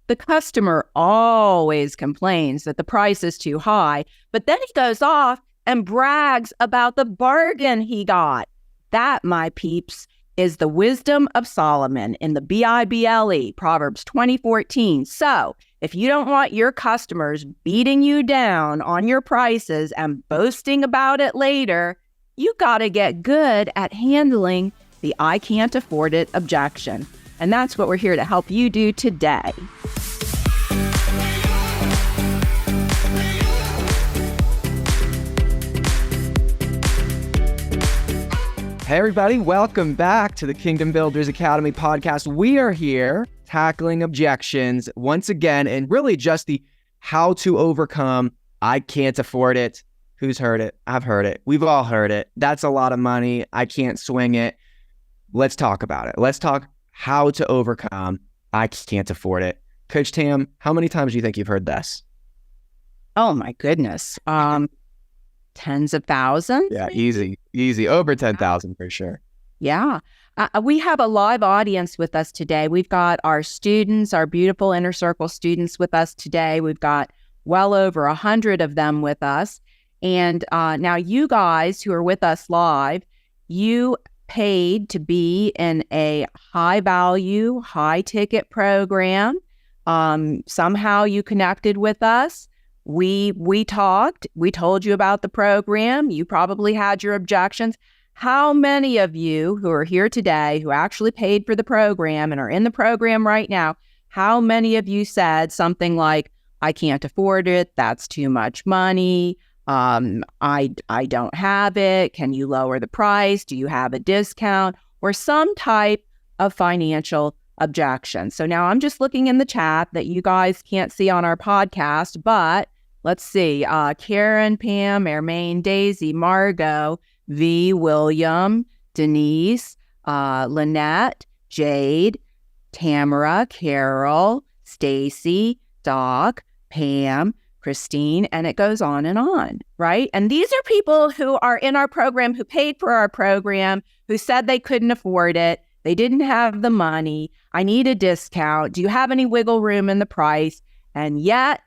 The customer always complains that the price is too high, but then he goes off and brags about the bargain he got. That, my peeps, is the wisdom of Solomon in the Bible, Proverbs 20:14. So if you don't want your customers beating you down on your prices and boasting about it later, you got to get good at handling the I can't afford it objection. And that's what we're here to help you do today. Hey everybody, welcome back to the Kingdom Builders Academy podcast. We are here tackling objections once again, and really just the how to overcome I can't afford it. Who's heard it? I've heard it. We've all heard it. That's a lot of money. I can't swing it. Let's talk about it. Let's talk how to overcome I can't afford it. Coach Tam, how many times do you think you've heard this? Oh my goodness. Tens of thousands? Yeah, easy. Over 10,000 for sure. Yeah. We have a live audience with us today. We've got our students, our beautiful Inner Circle students with us today. We've got well over 100 of them with us. And now you guys who are with us live, you paid to be in a high value, high ticket program. Somehow you connected with us. We talked, we told you about the program. You probably had your objections. How many of you who are here today, who actually paid for the program and are in the program right now, how many of you said something like, I can't afford it, that's too much money, I don't have it, can you lower the price, do you have a discount, or some type of financial objection? So now I'm just looking in the chat that you guys can't see on our podcast, but let's see, Karen, Pam, Ermaine, Daisy, Margot, V, William, Denise, Lynette, Jade, Tamara, Carol, Stacy, Doc, Pam, Christine, and it goes on, right? And these are people who are in our program, who paid for our program, who said they couldn't afford it. They didn't have the money. I need a discount. Do you have any wiggle room in the price? And yet,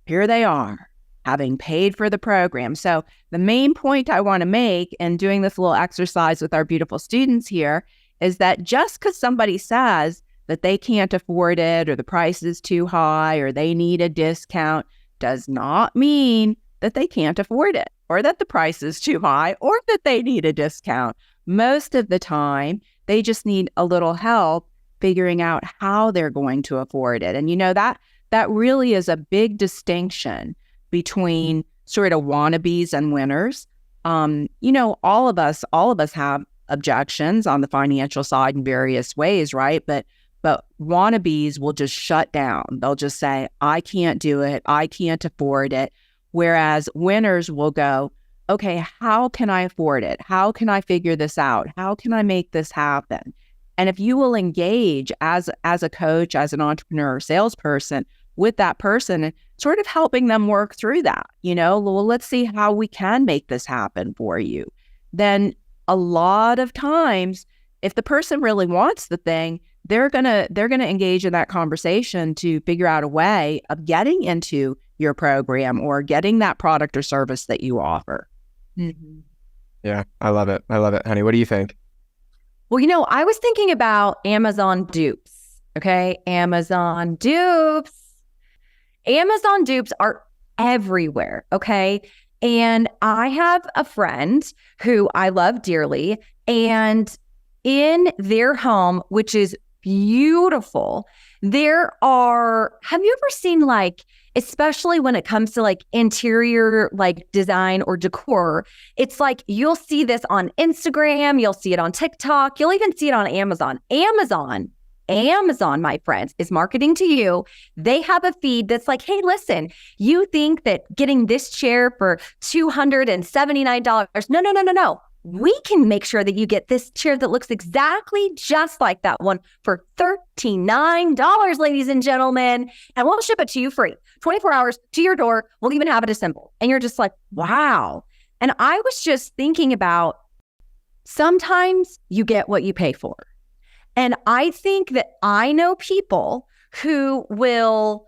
here they are, having paid for the program. So the main point I want to make in doing this little exercise with our beautiful students here is that just because somebody says that they can't afford it, or the price is too high, or they need a discount, does not mean that they can't afford it, or that the price is too high, or that they need a discount. Most of the time, they just need a little help figuring out how they're going to afford it. And you know, that really is a big distinction between sort of wannabes and winners. You know, all of us have objections on the financial side in various ways, right? But wannabes will just shut down. They'll just say, I can't do it. I can't afford it. Whereas winners will go, okay, how can I afford it? How can I figure this out? How can I make this happen? And if you will engage as a coach, as an entrepreneur or salesperson with that person, sort of helping them work through that, you know, well, let's see how we can make this happen for you. Then a lot of times, if the person really wants the thing, they're gonna engage in that conversation to figure out a way of getting into your program or getting that product or service that you offer. Mm-hmm. Yeah, I love it. Honey, what do you think? Well, you know, I was thinking about Amazon dupes. Okay, Amazon dupes are everywhere. Okay. And I have a friend who I love dearly, and in their home, which is beautiful, have you ever seen, like, especially when it comes to like interior, like design or decor, it's like, you'll see this on Instagram, you'll see it on TikTok, you'll even see it on Amazon. Amazon, my friends, is marketing to you. They have a feed that's like, hey, listen, you think that getting this chair for $279, no. We can make sure that you get this chair that looks exactly just like that one for $39, ladies and gentlemen. And we'll ship it to you free, 24 hours to your door. We'll even have it assembled. And you're just like, wow. And I was just thinking about, sometimes you get what you pay for. And I think that I know people who will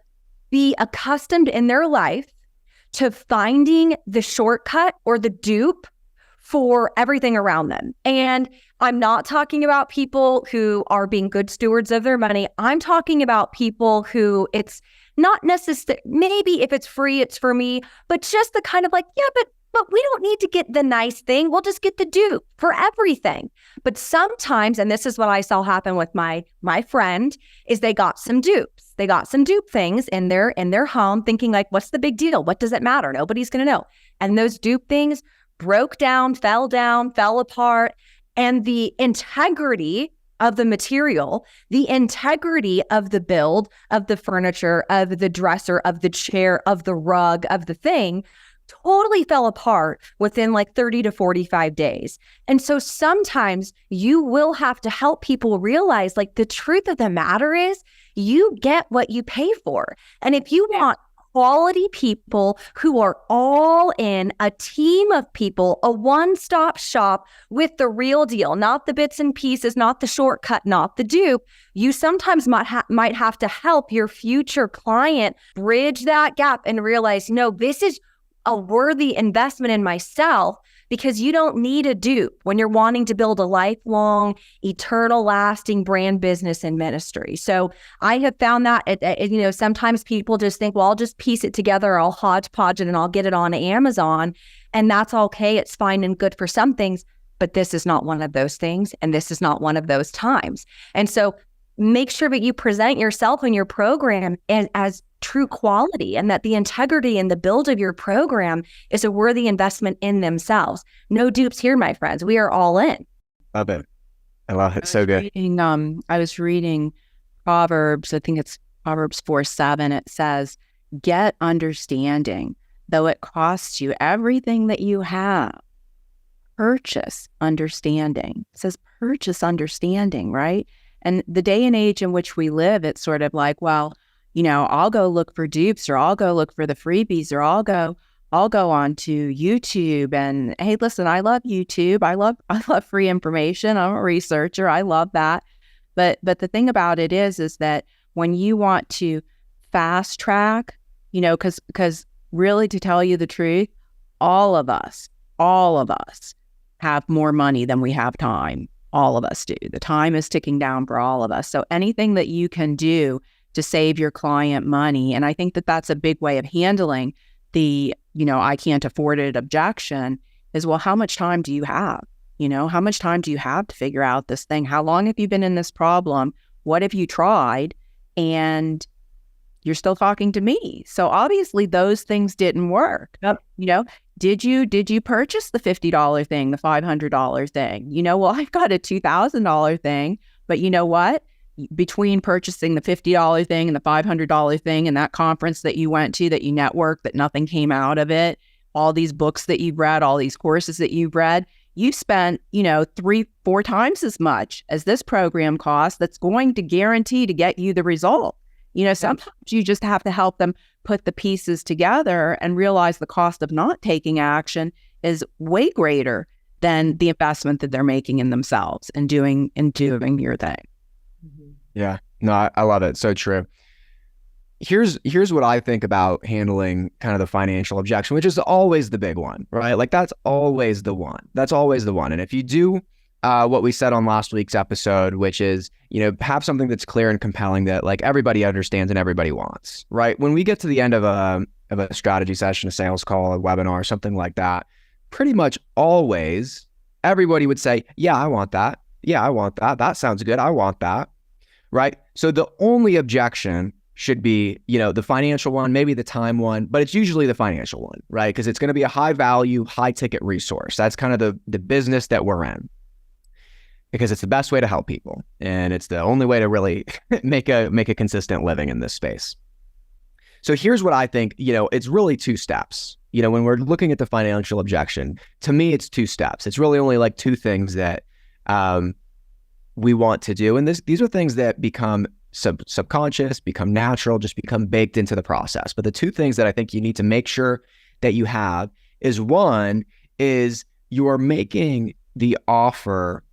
be accustomed in their life to finding the shortcut or the dupe for everything around them. And I'm not talking about people who are being good stewards of their money. I'm talking about people who it's not necessary. Maybe if it's free, it's for me, but just the kind of like, yeah, but we don't need to get the nice thing. We'll just get the dupe for everything. But sometimes, and this is what I saw happen with my friend, is they got some dupes. They got some dupe things in their home, thinking like, what's the big deal? What does it matter? Nobody's going to know. And those dupe things broke down, fell apart. And the integrity of the material, the integrity of the build, of the furniture, of the dresser, of the chair, of the rug, of the thing, totally fell apart within like 30 to 45 days. And so sometimes you will have to help people realize like the truth of the matter is you get what you pay for. And if you want quality people who are all in, a team of people, a one-stop shop with the real deal, not the bits and pieces, not the shortcut, not the dupe, you sometimes might have to help your future client bridge that gap and realize, no, this is a worthy investment in myself, because you don't need a dupe when you're wanting to build a lifelong, eternal, lasting brand business and ministry. So I have found that, sometimes people just think, well, I'll just piece it together, I'll hodgepodge it, and I'll get it on Amazon. And that's okay. It's fine and good for some things, but this is not one of those things. And this is not one of those times. And so make sure that you present yourself and your program as true quality, and that the integrity and the build of your program is a worthy investment in themselves. No dupes here, my friends. We are all in. Love it. I love it. So good. I was reading Proverbs, I think it's Proverbs 4:7. It says, get understanding, though it costs you everything that you have. Purchase understanding. It says purchase understanding, right? And the day and age in which we live, it's sort of like, well, I'll go look for dupes, or I'll go look for the freebies, or I'll go onto YouTube, and hey, listen, I love YouTube. I love free information. I'm a researcher. I love that. But the thing about it is that when you want to fast track, because really, to tell you the truth, all of us have more money than we have time. All of us do. The time is ticking down for all of us. So anything that you can do to save your client money. And I think that that's a big way of handling the, I can't afford it objection is, well, how much time do you have? How much time do you have to figure out this thing? How long have you been in this problem? What have you tried? And you're still talking to me. So obviously those things didn't work. Yep. Did you purchase the $50 thing, the $500 thing? Well, I've got a $2,000 thing, but you know what? Between purchasing the $50 thing and the $500 thing and that conference that you went to, that you networked, that nothing came out of it, all these books that you've read, all these courses that you've read, you spent, 3-4 times as much as this program costs that's going to guarantee to get you the result. Sometimes you just have to help them put the pieces together and realize the cost of not taking action is way greater than the investment that they're making in themselves and doing your thing. Yeah, no, I love it. So true. Here's what I think about handling kind of the financial objection, which is always the big one, right? Like that's always the one. And if you do what we said on last week's episode, which is, have something that's clear and compelling that like everybody understands and everybody wants, right? When we get to the end of a strategy session, a sales call, a webinar, something like that, pretty much always everybody would say, yeah, I want that. Yeah, I want that. That sounds good. I want that. Right? So the only objection should be, the financial one, maybe the time one, but it's usually the financial one, right? Because it's going to be a high value, high ticket resource. That's kind of the business that we're in, because it's the best way to help people. And it's the only way to really make a consistent living in this space. So here's what I think, it's really 2 steps. When we're looking at the financial objection, to me, it's 2 steps. It's really only like 2 things that, we want to do. And these are things that become subconscious, become natural, just become baked into the process. But the 2 things that I think you need to make sure that you have is, one is you are making the offer,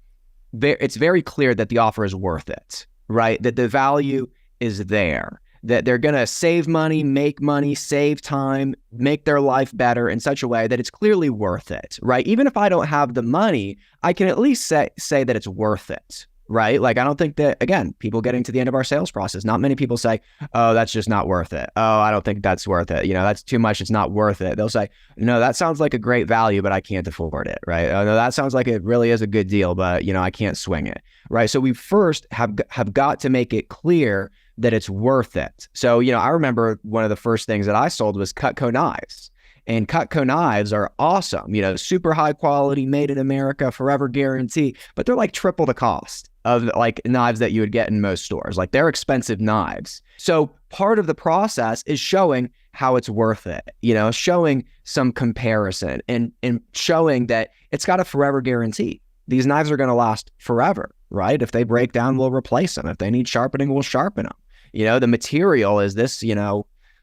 it's very clear that the offer is worth it, right? That the value is there, that they're going to save money, save time, make their life better in such a way that it's clearly worth it, right? Even if I don't have the money, I can at least say that it's worth it, right? Like, I don't think that, again, people getting to the end of our sales process, not many people say, oh, that's just not worth it. Oh, I don't think that's worth it. That's too much. It's not worth it. They'll say, no, that sounds like a great value, but I can't afford it, right? Oh, no, that sounds like it really is a good deal, but, I can't swing it, right? So we first have got to make it clear that it's worth it. So, I remember one of the first things that I sold was Cutco knives. And Cutco knives are awesome, super high quality, made in America, forever guarantee, but they're like triple the cost of like knives that you would get in most stores. Like, they're expensive knives. So part of the process is showing how it's worth it, showing some comparison and showing that it's got a forever guarantee. These knives are going to last forever, right? If they break down, we'll replace them. If they need sharpening, we'll sharpen them. The material is this,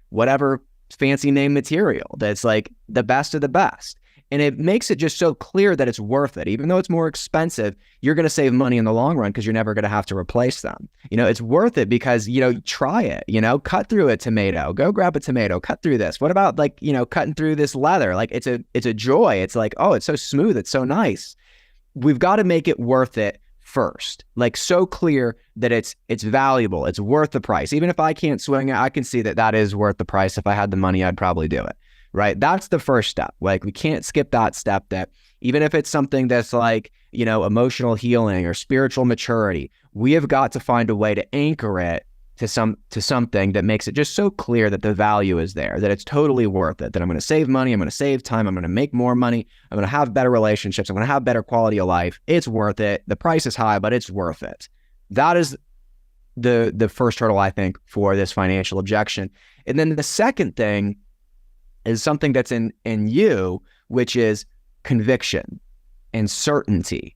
whatever fancy name material that's like the best of the best. And it makes it just so clear that it's worth it. Even though it's more expensive, you're going to save money in the long run because you're never going to have to replace them. It's worth it because, try it, cut through a tomato, go grab a tomato, cut through this. What about like, cutting through this leather? Like, it's a joy. It's like, oh, it's so smooth. It's so nice. We've got to make it worth it first, like so clear that it's valuable, it's worth the price. Even if I can't swing it, I can see that is worth the price. If I had the money, I'd probably do it, right? That's the first step. Like, we can't skip that step, that even if it's something that's like, emotional healing or spiritual maturity, we have got to find a way to anchor it to something that makes it just so clear that the value is there, that it's totally worth it, that I'm going to save money, I'm going to save time, I'm going to make more money, I'm going to have better relationships, I'm going to have better quality of life. It's worth it. The price is high, but it's worth it. That is the first hurdle, I think, for this financial objection. And then the second thing is something that's in you, which is conviction and certainty.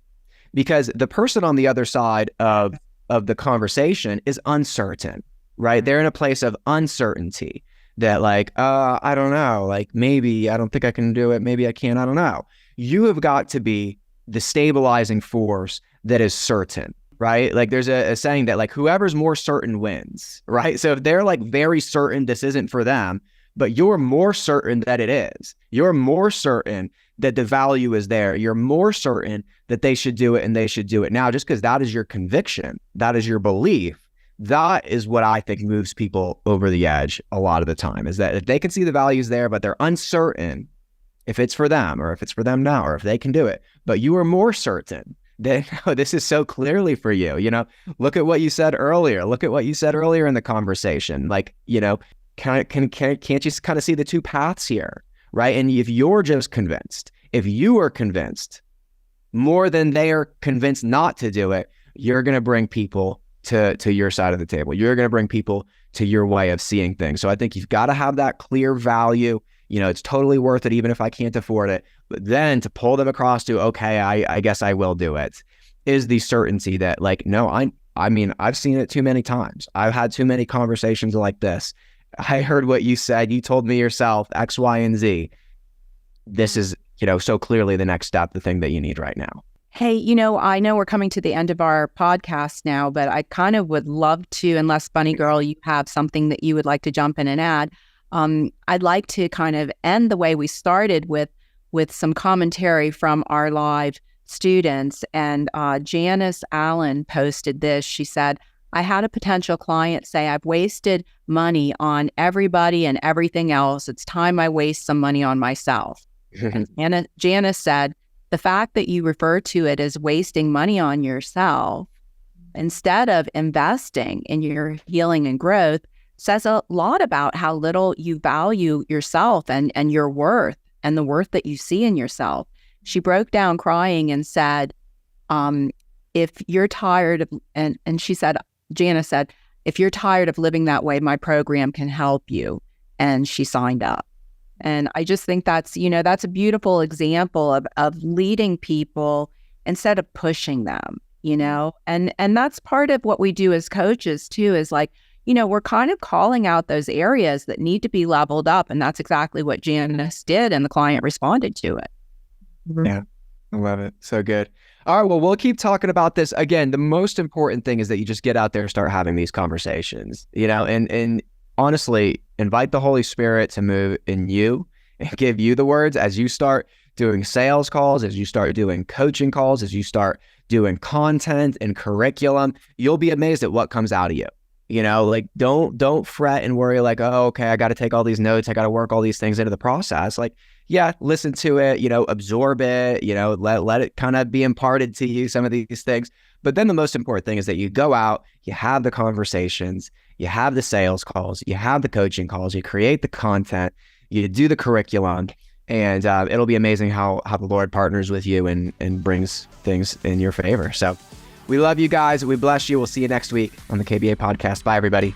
Because the person on the other side of the conversation is uncertain, right? They're in a place of uncertainty that like, I don't know, like maybe I don't think I can do it. Maybe I can, I don't know. You have got to be the stabilizing force that is certain, right? Like, there's a saying that like whoever's more certain wins, right? So if they're like very certain this isn't for them, but you're more certain that it is, you're more certain that the value is there, you're more certain that they should do it and they should do it now, just because that is your conviction, that is your belief. That is what I think moves people over the edge a lot of the time, is that if they can see the values there, but they're uncertain if it's for them or if it's for them now or if they can do it, but you are more certain that no, this is so clearly for you. Look at what you said earlier. Look at what you said earlier in the conversation. Like, can't you kind of see the two paths here, right? And if you're just convinced, if you are convinced more than they are convinced not to do it, you're going to bring people to your side of the table. You're going to bring people to your way of seeing things. So I think you've got to have that clear value. It's totally worth it, even if I can't afford it. But then to pull them across to, okay, I guess I will do it, is the certainty that like, no, I mean, I've seen it too many times. I've had too many conversations like this. I heard what you said. You told me yourself X, Y, and Z. This is, so clearly the next step, the thing that you need right now. Hey, I know we're coming to the end of our podcast now, but I kind of would love to, unless Bunny Girl, you have something that you would like to jump in and add. I'd like to kind of end the way we started with some commentary from our live students. And Janice Allen posted this. She said, I had a potential client say, I've wasted money on everybody and everything else. It's time I waste some money on myself. And Janice said, the fact that you refer to it as wasting money on yourself instead of investing in your healing and growth says a lot about how little you value yourself and your worth and the worth that you see in yourself. She broke down crying and said, if you're tired of, and she said, Janice said, if you're tired of living that way, my program can help you. And she signed up. And I just think that's, that's a beautiful example of leading people instead of pushing them, and that's part of what we do as coaches too, is like, we're kind of calling out those areas that need to be leveled up. And that's exactly what Janice did. And the client responded to it. Yeah, I love it. So good. All right, well, we'll keep talking about this. Again, the most important thing is that you just get out there and start having these conversations, and honestly, invite the Holy Spirit to move in you and give you the words as you start doing sales calls, as you start doing coaching calls, as you start doing content and curriculum. You'll be amazed at what comes out of you. Like don't fret and worry like, oh, okay, I got to take all these notes. I got to work all these things into the process. Like, yeah, listen to it, absorb it, let it kind of be imparted to you, some of these things. But then the most important thing is that you go out, you have the conversations, you have the sales calls, you have the coaching calls, you create the content, you do the curriculum, and it'll be amazing how the Lord partners with you and brings things in your favor. So we love you guys. We bless you. We'll see you next week on the KBA podcast. Bye, everybody.